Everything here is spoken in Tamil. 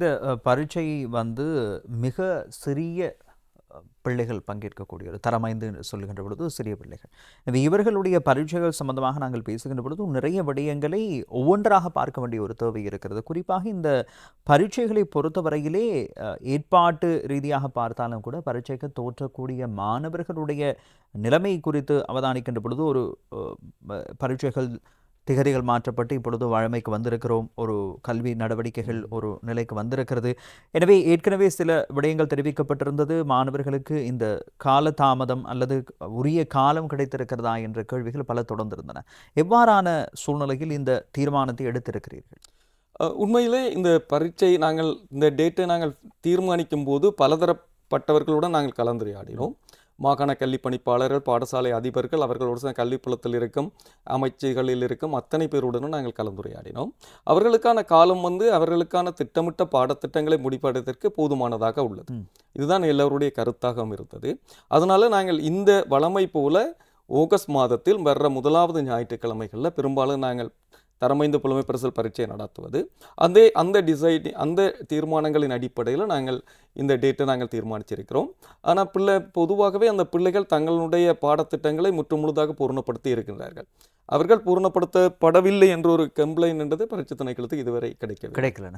இந்த பரீட்சை வந்து மிக சிறிய பிள்ளைகள் பங்கேற்கக்கூடிய ஒரு தரம் 5 என்று சொல்லுகின்ற பொழுது சிறிய பிள்ளைகள். எனவே இவர்களுடைய பரீட்சைகள் சம்பந்தமாக நாங்கள் பேசுகின்ற பொழுது நிறைய விடயங்களை ஒவ்வொன்றாக பார்க்க வேண்டிய ஒரு தேவை இருக்கிறது. குறிப்பாக இந்த பரீட்சைகளை பொறுத்தவரையிலே ஏற்பாட்டு ரீதியாக பார்த்தாலும் கூட பரீட்சைக்கு தோற்றக்கூடிய மாணவர்களுடைய நிலைமை குறித்து அவதானிக்கின்ற பொழுது ஒரு பரீட்சைகள் திகதிகள் மாற்றப்பட்டு இப்பொழுது வழமைக்கு வந்திருக்கிறோம். ஒரு கல்வி நடவடிக்கைகள் ஒரு நிலைக்கு வந்திருக்கிறது. எனவே ஏற்கனவே சில விடயங்கள் தெரிவிக்கப்பட்டிருந்தது. மாணவர்களுக்கு இந்த கால தாமதம் அல்லது உரிய காலம் கிடைத்திருக்கிறதா என்ற கேள்விகள் பல தொடர்ந்திருந்தன. எவ்வாறான சூழ்நிலையில் இந்த தீர்மானத்தை எடுத்திருக்கிறீர்கள்? உண்மையிலே இந்த பரீட்சை இந்த டேட்டை நாங்கள் தீர்மானிக்கும் போது பலதரப்பட்டவர்களுடன் நாங்கள் கலந்துரையாடினோம். மாகாண கல்வி பணிப்பாளர்கள், பாடசாலை அதிபர்கள், அவர்களோடு கல்விப்புலத்தில் இருக்கும் அமைச்சுகளில் இருக்கும் அத்தனை பேருடனும் நாங்கள் கலந்துரையாடினோம். அவர்களுக்கான காலம் அவர்களுக்கான திட்டமிட்ட பாடத்திட்டங்களை முடிப்பதற்கு போதுமானதாக உள்ளது. இதுதான் எல்லோருடைய கருத்தாகவும் இருந்தது. அதனால நாங்கள் இந்த வழமை போல ஆகஸ்ட் மாதத்தில் வர்ற முதலாவது ஞாயிற்றுக்கிழமைகளில் பெரும்பாலும் நாங்கள் தரமைந்து புலமை பரிசில் பரீட்சை நடத்துவது. அந்த தீர்மானங்களின் அடிப்படையில் நாங்கள் இந்த டேட்டை நாங்கள் தீர்மானிச்சிருக்கிறோம். ஆனால் பொதுவாகவே அந்த பிள்ளைகள் தங்களுடைய பாடத்திட்டங்களை முற்றுமுழுதாக பூர்ணப்படுத்தி இருக்கின்றார்கள். அவர்கள் பூர்ணப்படுத்தப்படவில்லை என்ற ஒரு கம்ப்ளைண்ட் என்றது பரீட்சை திணைக்களத்துக்கு இதுவரை கிடைக்கல.